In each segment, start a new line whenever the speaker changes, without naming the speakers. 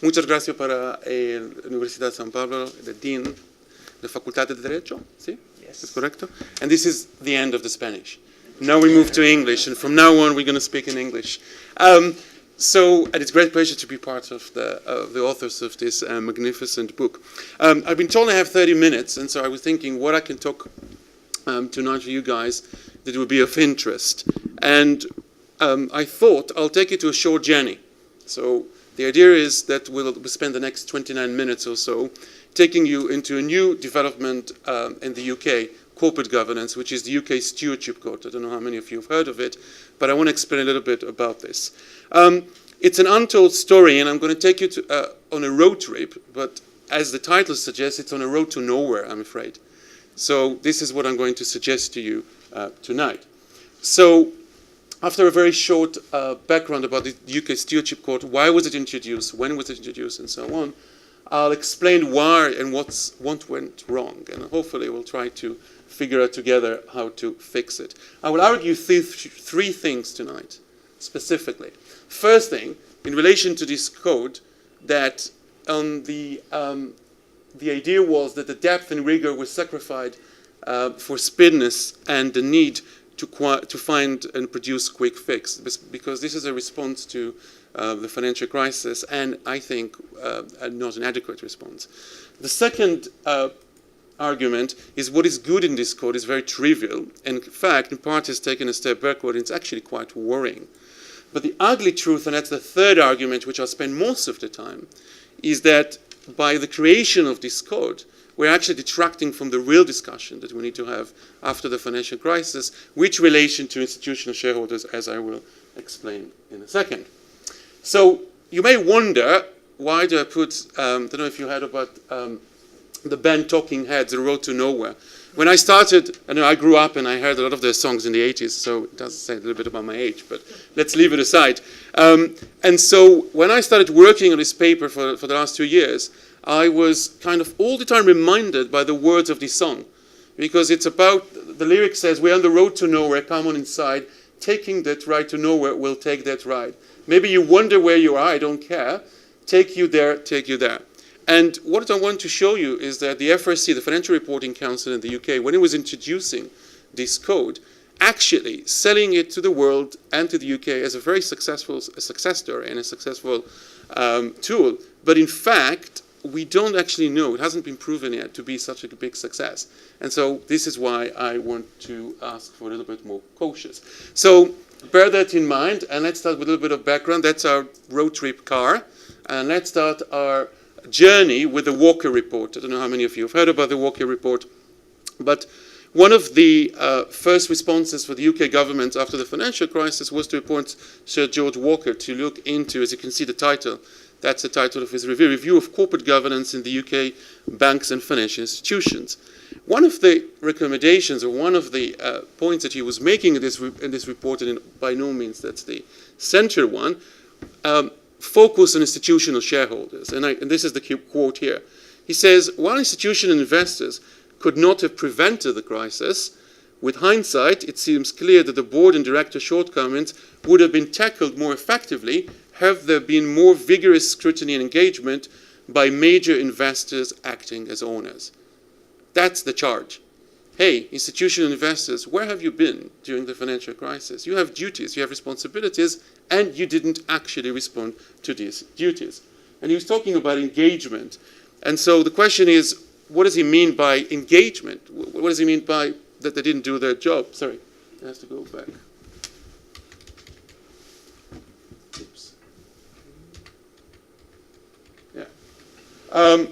Muchas gracias para la Universidad San Pablo, the Dean, the Facultad de Derecho, ¿sí?
Yes.
That's correct. And this is the end of the Spanish. Now we move to English, and from now on we're going to speak in English. And it's a great pleasure to be part of the authors of this magnificent book. I've been told I have 30 minutes, and so I was thinking what I can talk tonight to you guys that would be of interest. And I thought I'll take you to a short journey. So the idea is that we'll spend the next 29 minutes or so taking you into a new development in the UK, corporate governance, which is the UK Stewardship Code. I don't know how many of you have heard of it, but I want to explain a little bit about this. It's an untold story, and I'm going to take you on a road trip, but as the title suggests, it's on a road to nowhere, I'm afraid. So this is what I'm going to suggest to you tonight. So after a very short background about the UK Stewardship Code, why was it introduced, when was it introduced, and so on, I'll explain why and what went wrong, and hopefully we'll try to figure out together how to fix it. I will argue three things tonight, specifically. First thing, in relation to this code, that the idea was that the depth and rigor was sacrificed for speediness and the need to find and produce quick fix, because this is a response to the financial crisis, and I think not an adequate response. The second argument is what is good in this code is very trivial, and in fact, in part, has taken a step backward, and it's actually quite worrying. But the ugly truth, and that's the third argument, which I'll spend most of the time, is that by the creation of this code, we're actually detracting from the real discussion that we need to have after the financial crisis, which relation to institutional shareholders, as I will explain in a second. So you may wonder, why do I put, I don't know if you heard about the band Talking Heads, The Road to Nowhere. When I started, I know I grew up and I heard a lot of their songs in the 80s, so it does say a little bit about my age, but let's leave it aside. And so when I started working on this paper for the last 2 years, I was kind of all the time reminded by the words of this song, because it's about, the lyric says, we're on the road to nowhere, come on inside, taking that ride to nowhere, we'll take that ride. Maybe you wonder where you are, I don't care. Take you there, take you there. And what I want to show you is that the FRC, the Financial Reporting Council in the UK, when it was introducing this code, actually selling it to the world and to the UK as a very successful success story and a successful tool. But in fact, we don't actually know, it hasn't been proven yet to be such a big success. And so this is why I want to ask for a little bit more cautious. So bear that in mind, and let's start with a little bit of background. That's our road trip car. And let's start our journey with the Walkie Report. I don't know how many of you have heard about the Walkie Report, but one of the first responses for the UK government after the financial crisis was to appoint Sir George Walker to look into, as you can see the title, that's the title of his review of corporate governance in the UK banks and financial institutions. One of the recommendations, or one of the points that he was making in this report, and by no means that's the central one, focus on institutional shareholders. And this is the quote here. He says, while institutional investors could not have prevented the crisis, with hindsight, it seems clear that the board and director shortcomings would have been tackled more effectively have there been more vigorous scrutiny and engagement by major investors acting as owners. That's the charge. Hey, institutional investors, where have you been during the financial crisis? You have duties, you have responsibilities, and you didn't actually respond to these duties. And he was talking about engagement. And so the question is, what does he mean by engagement? What does he mean by that they didn't do their job? Sorry, it has to go back. Oops. Yeah.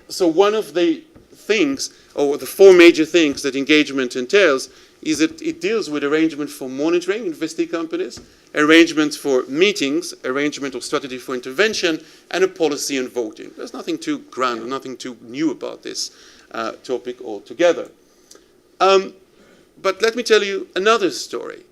So one of the things, or the four major things that engagement entails, is that it deals with arrangement for monitoring investee companies, arrangements for meetings, arrangement of strategy for intervention, and a policy on voting. There's nothing too grand, nothing too new about this topic altogether. But let me tell you another story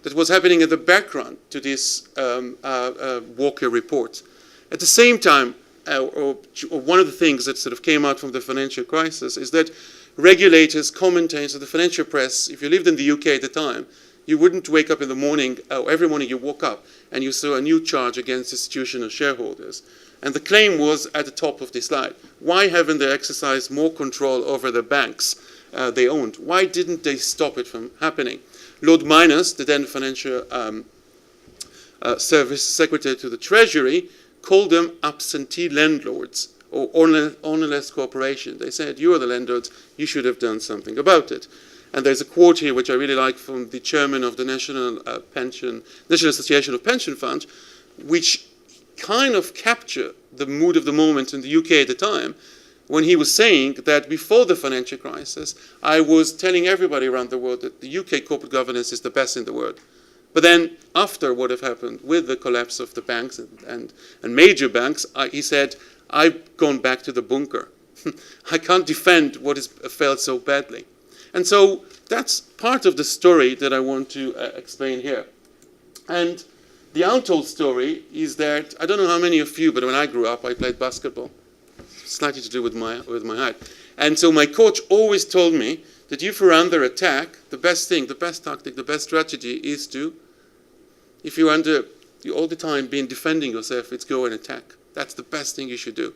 that was happening in the background to this Walkie Report. At the same time, or one of the things that sort of came out from the financial crisis is that regulators, commentators, the financial press, if you lived in the UK at the time, you wouldn't wake up in the morning, every morning you woke up and you saw a new charge against institutional shareholders. And the claim was at the top of the slide. Why haven't they exercised more control over the banks they owned? Why didn't they stop it from happening? Lord Minus, the then Financial Service Secretary to the Treasury, called them absentee landlords or ownerless corporation. They said, you are the landlords, you should have done something about it. And there's a quote here which I really like from the chairman of the National Association of Pension Funds, which kind of capture the mood of the moment in the UK at the time, when he was saying that before the financial crisis, I was telling everybody around the world that the UK corporate governance is the best in the world. But then after what have happened with the collapse of the banks and major banks, he said, I've gone back to the bunker. I can't defend what has failed so badly. And so that's part of the story that I want to explain here. And the untold story is that, I don't know how many of you, but when I grew up, I played basketball. Slightly to do with my height. And so my coach always told me that if you're under attack, the best thing, the best tactic, the best strategy is to, if you're all the time being defending yourself, it's go and attack. That's the best thing you should do.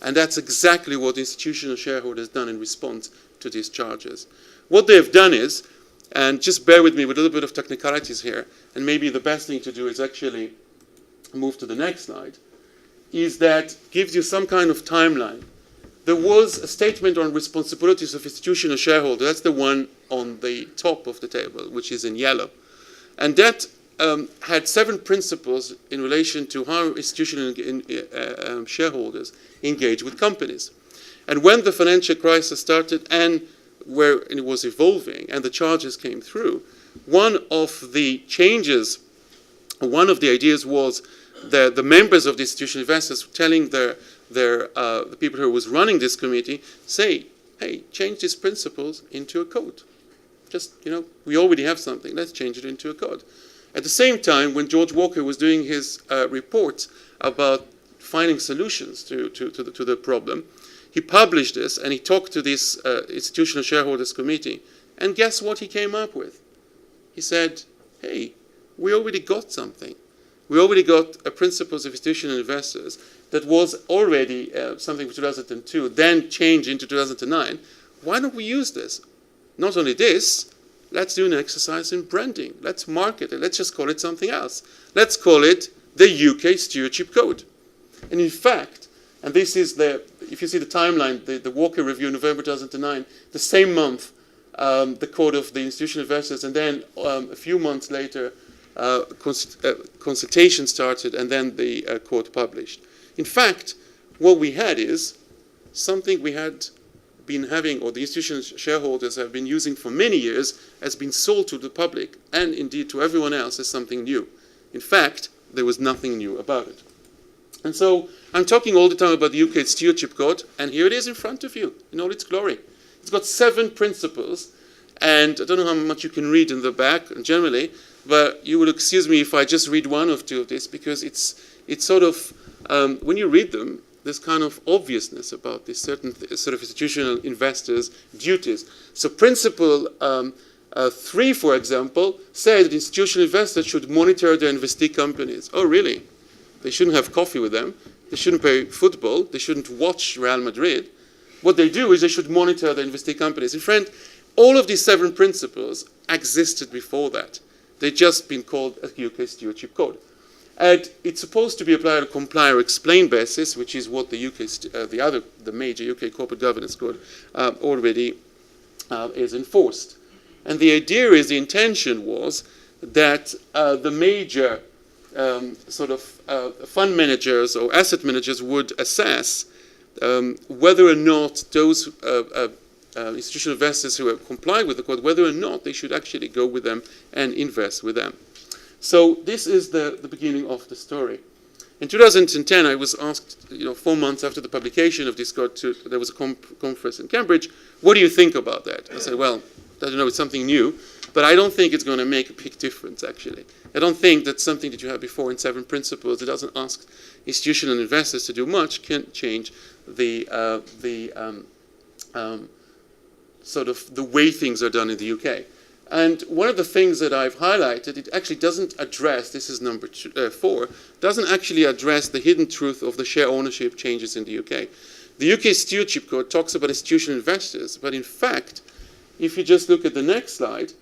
And that's exactly what institutional shareholder has done in response to these charges. What they've done is, and just bear with me with a little bit of technicalities here, and maybe the best thing to do is actually move to the next slide, is that gives you some kind of timeline. There was a statement on responsibilities of institutional shareholders. That's the one on the top of the table, which is in yellow. And that had 7 principles in relation to how institutional shareholders engage with companies. And when the financial crisis started and where it was evolving and the charges came through, one of the changes, one of the ideas was that the members of the institutional investors telling the people who was running this committee, say, hey, change these principles into a code. Just, we already have something, let's change it into a code. At the same time, when George Walker was doing his report about finding solutions to the problem, he published this and he talked to this institutional shareholders committee. And guess what he came up with? He said, hey, we already got something. We already got a principles of institutional investors that was already something for 2002, then changed into 2009. Why don't we use this? Not only this, let's do an exercise in branding. Let's market it. Let's just call it something else. Let's call it the UK Stewardship Code. And in fact, and this is if you see the timeline, the Walker Review, November 2009, the same month, the Code of the Institutional Investors, and then a few months later, consultation started, and then the Code published. In fact, what we had is something we had been having, or the institutional shareholders have been using for many years, has been sold to the public, and indeed to everyone else as something new. In fact, there was nothing new about it. And so I'm talking all the time about the UK Stewardship Code, and here it is in front of you in all its glory. It's got 7 principles, and I don't know how much you can read in the back generally, but you will excuse me if I just read one or two of these, because it's sort of, when you read them, there's kind of obviousness about this certain sort of institutional investors' duties. So principle 3, for example, said that institutional investors should monitor their investee companies. Oh, really? They shouldn't have coffee with them. They shouldn't play football. They shouldn't watch Real Madrid. What they do is they should monitor their investee companies. And friend, all of these 7 principles existed before that. They've just been called a UK Stewardship Code. And it's supposed to be applied on a comply or explain basis, which is what the the major UK Corporate Governance Code already is enforced. And the idea is, the intention was that the major fund managers or asset managers would assess whether or not those institutional investors who have complied with the code, whether or not they should actually go with them and invest with them. So this is the beginning of the story. In 2010, I was asked, 4 months after the publication of this code, there was a conference in Cambridge, what do you think about that? I said, well, I don't know, it's something new, but I don't think it's going to make a big difference, actually. I don't think that something that you had before in 7 principles that doesn't ask institutional investors to do much can change the way things are done in the UK. And one of the things that I've highlighted, it actually doesn't address, this is number 4, doesn't actually address the hidden truth of the share ownership changes in the UK. The UK Stewardship Code talks about institutional investors, but in fact, if you just look at the next slide,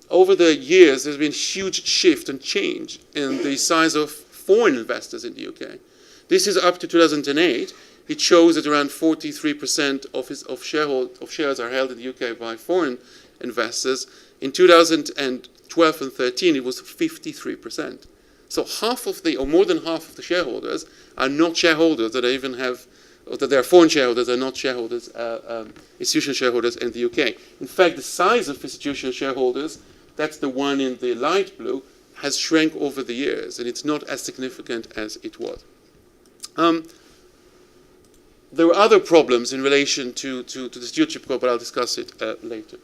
over the years there's been a huge shift and change in the size of foreign investors in the UK. This is up to 2008. It shows that around 43% of shares are held in the UK by foreign investors. In 2012 and 13, it was 53%. So half of or more than half of the shareholders are not shareholders that even have, or that they are foreign shareholders, are not shareholders, institutional shareholders in the UK. In fact, the size of institutional shareholders, that's the one in the light blue, has shrank over the years, and it's not as significant as it was. There were other problems in relation to the Stewardship Code, but I'll discuss it later.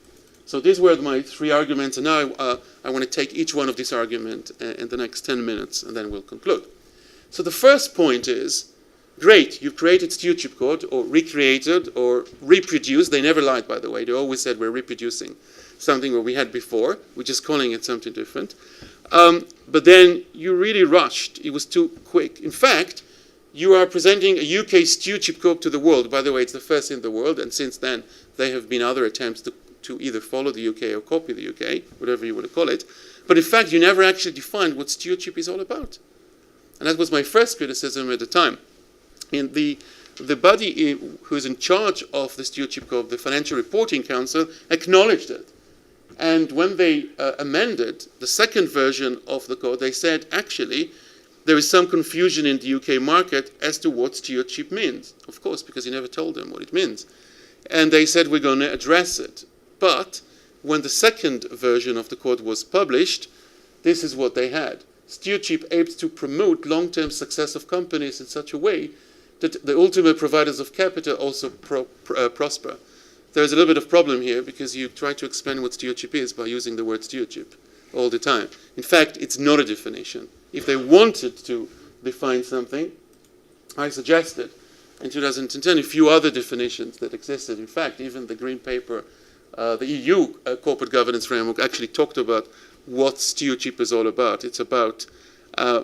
So these were my 3 arguments, and now I want to take each one of these arguments in the next 10 minutes, and then we'll conclude. So the first point is, great, you've created Stewardship Code, or recreated, or reproduced. They never lied, by the way. They always said we're reproducing something that we had before. We're just calling it something different. But then you really rushed. It was too quick. In fact, you are presenting a UK Stewardship Code to the world. By the way, it's the first in the world, and since then there have been other attempts to either follow the UK or copy the UK, whatever you want to call it. But in fact, you never actually defined what stewardship is all about. And that was my first criticism at the time. And the body who is in charge of the Stewardship Code, the Financial Reporting Council, acknowledged it. And when they amended the second version of the code, they said, actually, there is some confusion in the UK market as to what stewardship means. Of course, because you never told them what it means. And they said, we're going to address it. But when the second version of the code was published, this is what they had. Stewardship aims to promote long-term success of companies in such a way that the ultimate providers of capital also prosper. There's a little bit of problem here because you try to explain what stewardship is by using the word stewardship all the time. In fact, it's not a definition. If they wanted to define something, I suggested in 2010 a few other definitions that existed. In fact, even the Green Paper, the EU Corporate Governance Framework actually talked about what stewardship is all about. It's about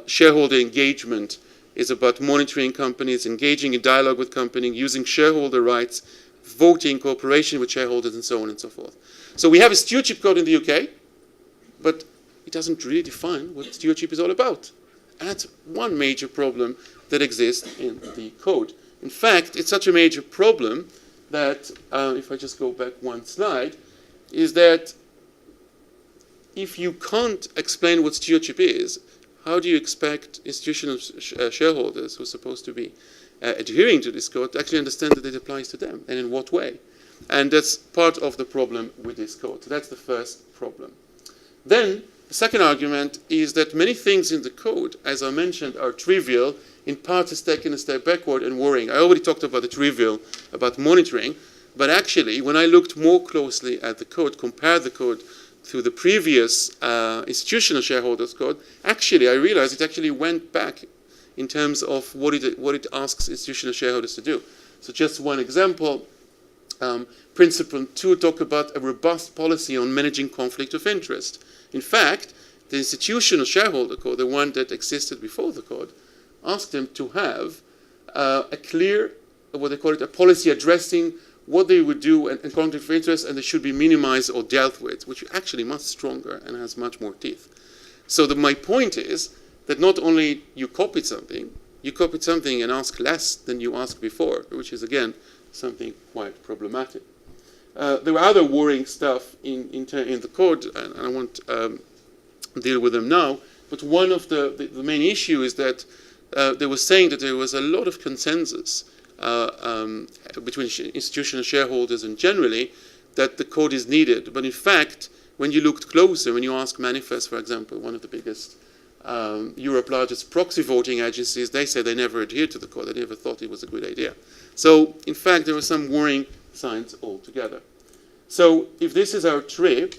shareholder engagement, it's about monitoring companies, engaging in dialogue with companies, using shareholder rights, voting, cooperation with shareholders, and so on and so forth. So we have a stewardship code in the UK, but it doesn't really define what stewardship is all about. And that's one major problem that exists in the code. In fact, it's such a major problem that, if I just go back one slide, is that if you can't explain what stewardship is, how do you expect institutional shareholders who are supposed to be adhering to this code to actually understand that it applies to them, and in what way? And that's part of the problem with this code. So that's the first problem. Then, the second argument is that many things in the code, as I mentioned, are trivial, in part is taking a step backward and worrying. I already talked about the trivial, about monitoring, but actually, when I looked more closely at the code, compared the code to the previous institutional shareholders code, actually, I realized it actually went back in terms of what it asks institutional shareholders to do. So just one example, Principle 2 talk about a robust policy on managing conflict of interest. In fact, the institutional shareholder code, the one that existed before the code, asked them to have a clear, what they call it, a policy addressing what they would do in conflict of interest, and they should be minimized or dealt with, which is actually much stronger and has much more teeth. So my point is that not only you copied something and ask less than you asked before, which is, again, something quite problematic. There were other worrying stuff in the code, and I won't deal with them now, but one of the main issue is that they were saying that there was a lot of consensus between institutional shareholders and generally that the code is needed. But in fact, when you looked closer, when you ask Manifest, for example, one of the biggest Europe's largest proxy voting agencies, they said they never adhered to the code. They never thought it was a good idea. So, in fact, there were some worrying signs altogether. So, if this is our trip,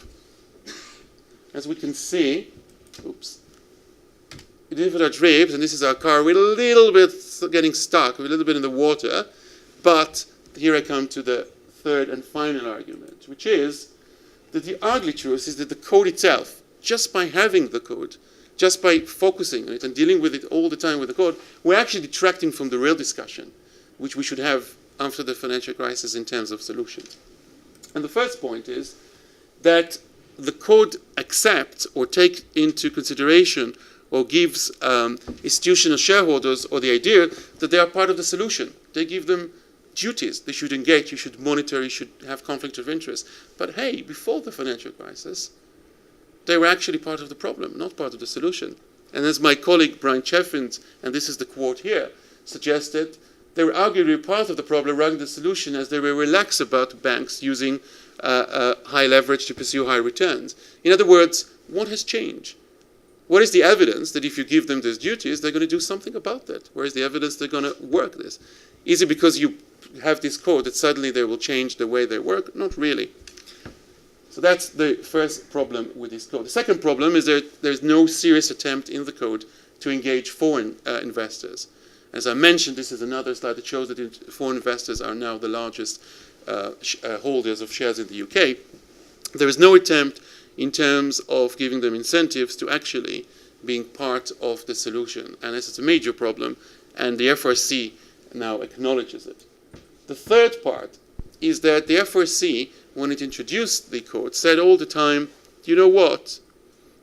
as we can see, it is our trips, and this is our car. We're a little bit getting stuck. We're a little bit in the water. But here I come to the third and final argument, which is that the ugly truth is that the code itself, just by having the code, just by focusing on it and dealing with it all the time with the code, we're actually detracting from the real discussion, which we should have after the financial crisis in terms of solutions. And the first point is that the code accepts or takes into consideration or gives institutional shareholders or the idea that they are part of the solution. They give them duties. They should engage, you should monitor, you should have conflict of interest. But hey, before the financial crisis, they were actually part of the problem, not part of the solution. And as my colleague Brian Cheffins, and this is the quote here, suggested, they were arguably part of the problem rather than the solution, as they were relaxed about banks using high leverage to pursue high returns. In other words, what has changed? What is the evidence that if you give them those duties, they're going to do something about that? Where is the evidence they're going to work this? Is it because you have this code that suddenly they will change the way they work? Not really. So that's the first problem with this code. The second problem is that there's no serious attempt in the code to engage foreign investors. As I mentioned, this is another slide that shows that foreign investors are now the largest holders of shares in the UK. There is no attempt in terms of giving them incentives to actually being part of the solution. And this is a major problem, and the FRC now acknowledges it. The third part is that the FRC, when it introduced the code, said all the time, you know what?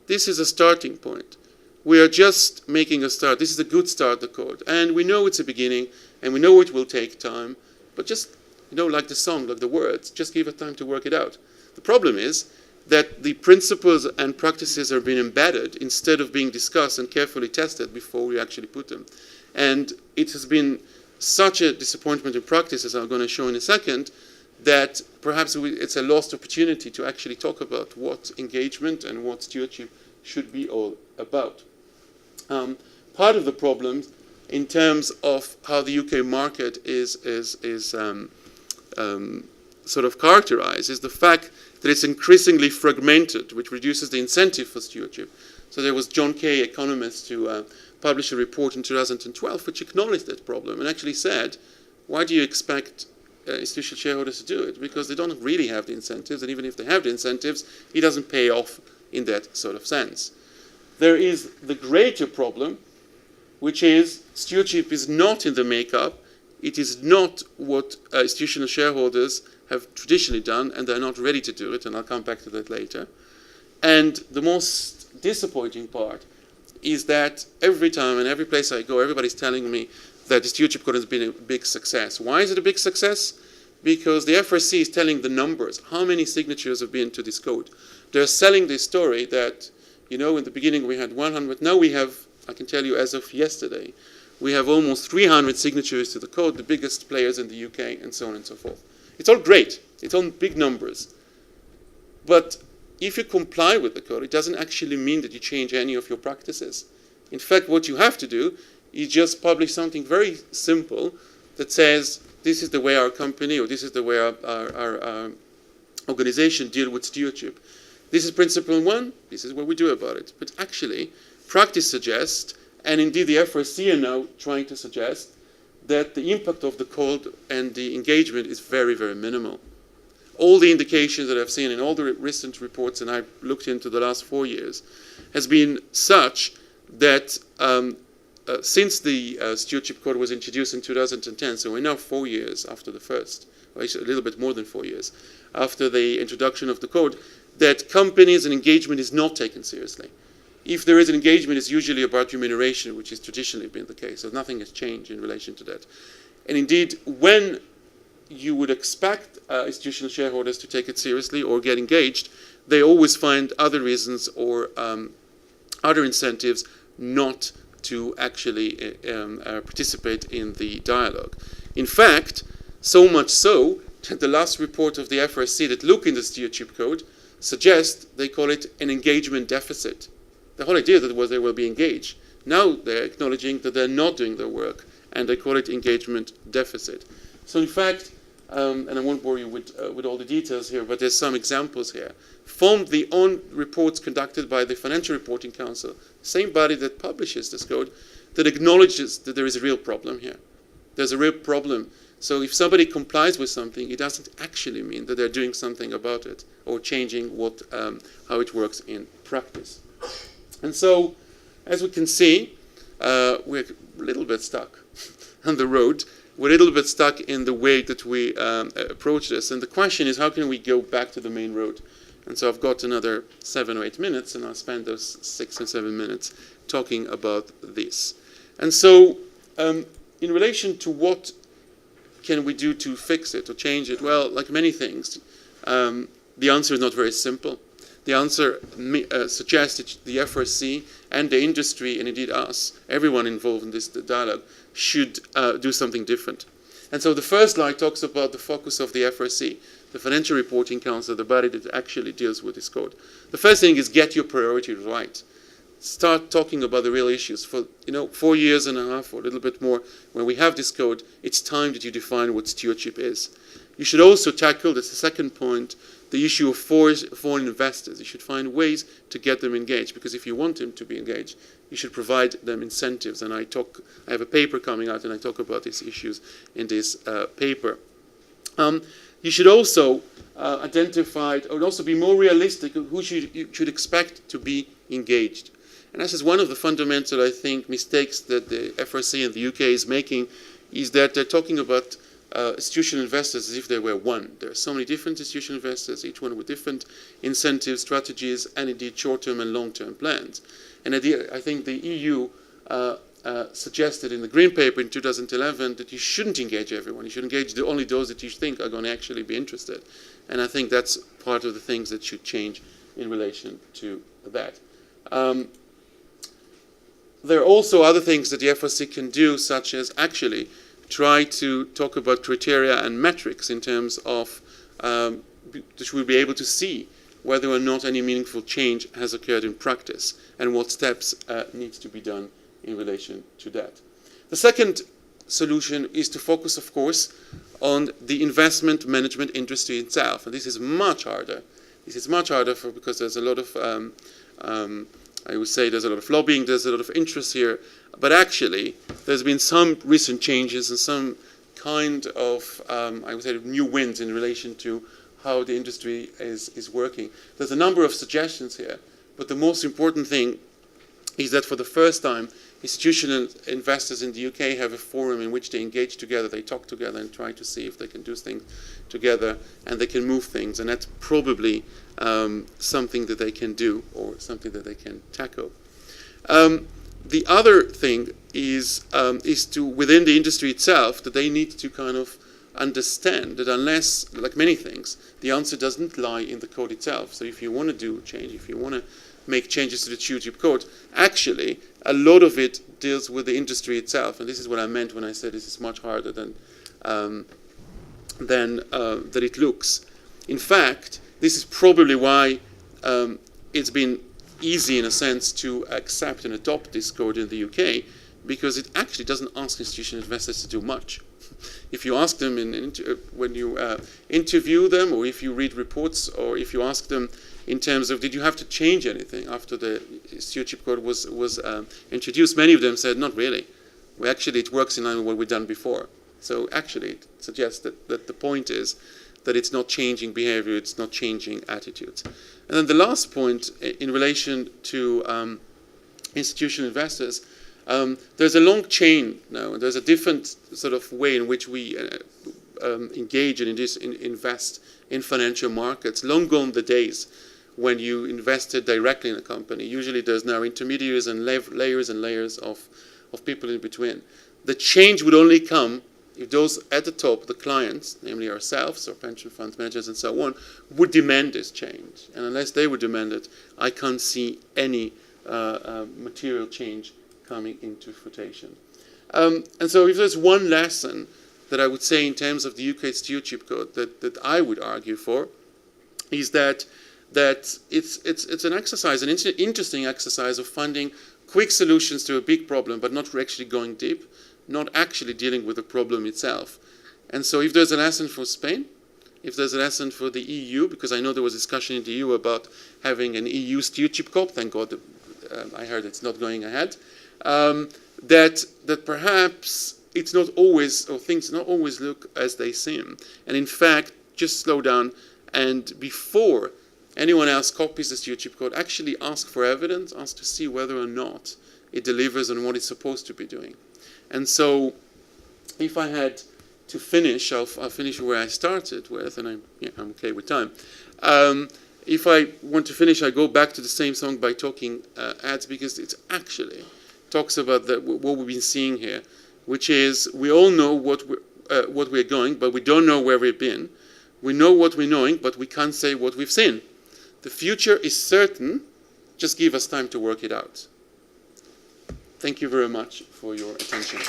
This is a starting point. We are just making a start. This is a good start, the code. And we know it's a beginning, and we know it will take time, but just, like the song, like the words, just give it time to work it out. The problem is that the principles and practices are being embedded instead of being discussed and carefully tested before we actually put them. And it has been such a disappointment in practice, as I'm going to show in a second, that perhaps it's a lost opportunity to actually talk about what engagement and what stewardship should be all about. Part of the problem in terms of how the UK market is sort of characterized is the fact that it's increasingly fragmented, which reduces the incentive for stewardship. So there was John Kay, economist, who published a report in 2012 which acknowledged that problem and actually said, why do you expect institutional shareholders to do it? Because they don't really have the incentives, and even if they have the incentives, it doesn't pay off in that sort of sense. There is the greater problem, which is stewardship is not in the makeup. It is not what institutional shareholders have traditionally done, and they're not ready to do it, and I'll come back to that later. And the most disappointing part is that every time and every place I go, everybody's telling me that the stewardship code has been a big success. Why is it a big success? Because the FRC is telling the numbers, how many signatures have been to this code. They're selling this story that, in the beginning we had 100, now we have, I can tell you as of yesterday, we have almost 300 signatures to the code, the biggest players in the UK, and so on and so forth. It's all great. It's all big numbers. But if you comply with the code, it doesn't actually mean that you change any of your practices. In fact, what you have to do is just publish something very simple that says, this is the way our company, or this is the way our organization deal with stewardship. This is principle one, this is what we do about it. But actually, practice suggests, and indeed the FRC are now trying to suggest, that the impact of the code and the engagement is very, very minimal. All the indications that I've seen in all the recent reports, and I've looked into the last 4 years, has been such that since the stewardship code was introduced in 2010, so we're now 4 years after the first, or actually a little bit more than 4 years, after the introduction of the code, that companies and engagement is not taken seriously. If there is an engagement, it's usually about remuneration, which has traditionally been the case, so nothing has changed in relation to that. And indeed, when you would expect institutional shareholders to take it seriously or get engaged, they always find other reasons or other incentives not to actually participate in the dialogue. In fact, so much so that the last report of the FRC that look in the stewardship code suggests they call it an engagement deficit. The whole idea that was they will be engaged. Now they're acknowledging that they're not doing their work, and they call it engagement deficit. So in fact, and I won't bore you with all the details here, but there's some examples here. From the own reports conducted by the Financial Reporting Council, the same body that publishes this code, that acknowledges that there is a real problem here. There's a real problem So if somebody complies with something, it doesn't actually mean that they're doing something about it or changing how it works in practice. And so, as we can see, we're a little bit stuck on the road. We're a little bit stuck in the way that we approach this. And the question is, how can we go back to the main road? And so I've got another 7 or 8 minutes, and I'll spend those 6 or 7 minutes talking about this. And so, in relation to what can we do to fix it or change it, well, like many things, the answer is not very simple. The answer suggests that the FRC and the industry, and indeed us, everyone involved in this dialogue, should do something different. And so the first slide talks about the focus of the FRC, the Financial Reporting Council, the body that actually deals with this code. The first thing is get your priorities right. Start talking about the real issues. For 4 years and a half or a little bit more, when we have this code, it's time that you define what stewardship is. You should also tackle, that's the second point, the issue of foreign investors. You should find ways to get them engaged, because if you want them to be engaged, you should provide them incentives. And I have a paper coming out, and I talk about these issues in this paper. You should also identify, or also be more realistic of who you should expect to be engaged. And this is one of the fundamental, I think, mistakes that the FRC and the UK is making, is that they're talking about institutional investors as if they were one. There are so many different institutional investors, each one with different incentives, strategies, and indeed short-term and long-term plans. And I think the EU suggested in the Green Paper in 2011 that you shouldn't engage everyone. You should engage only those that you think are going to actually be interested. And I think that's part of the things that should change in relation to that. There are also other things that the FRC can do, such as actually try to talk about criteria and metrics in terms of that we'll be able to see whether or not any meaningful change has occurred in practice and what steps need to be done in relation to that. The second solution is to focus, of course, on the investment management industry itself. And this is much harder. This is much harder because there's a lot of I would say there's a lot of lobbying, there's a lot of interest here, but actually there's been some recent changes and some kind of, I would say, new winds in relation to how the industry is working. There's a number of suggestions here, but the most important thing is that for the first time, institutional investors in the UK have a forum in which they engage together, they talk together and try to see if they can do things together and they can move things, and that's probably something that they can do or something that they can tackle. The other thing is to, within the industry itself, that they need to kind of understand that unless, like many things, the answer doesn't lie in the code itself. So if you want to do change, if you want to make changes to the Stewardship Code, actually a lot of it deals with the industry itself, and this is what I meant when I said this is much harder than that it looks. In fact, this is probably why it's been easy in a sense to accept and adopt this code in the UK, because it actually doesn't ask institutional investors to do much. If you ask them when you interview them, or if you read reports, or if you ask them in terms of did you have to change anything after the Stewardship Code was introduced, many of them said not really. It works in line with what we've done before. So actually it suggests that the point is that it's not changing behavior, it's not changing attitudes. And then the last point in relation to institutional investors, there's a long chain now, and there's a different sort of way in which we engage and invest in financial markets. Long gone the days when you invested directly in a company. Usually there's now intermediaries and layers and layers of people in between. The change would only come if those at the top, the clients, namely ourselves or pension fund managers and so on, would demand this change. And unless they would demand it, I can't see any material change coming into fruition. And so if there's one lesson that I would say in terms of the UK Stewardship Code that I would argue for, is that it's an exercise, an interesting exercise of finding quick solutions to a big problem, but not actually going deep, not actually dealing with the problem itself. And so if there's a lesson for Spain, if there's a lesson for the EU, because I know there was discussion in the EU about having an EU Stewardship Code, thank God I heard it's not going ahead, that perhaps it's not always, or things not always look as they seem. And in fact, just slow down, and before anyone else copies the stewardship code, actually ask for evidence, ask to see whether or not it delivers on what it's supposed to be doing. And so, if I had to finish, I'll finish where I started with, and I'm okay with time. If I want to finish, I go back to the same song by talking ads, because it actually talks about what we've been seeing here, which is we all know what we're going, but we don't know where we've been. We know what we're knowing, but we can't say what we've seen. The future is certain, just give us time to work it out. Thank you very much for your attention.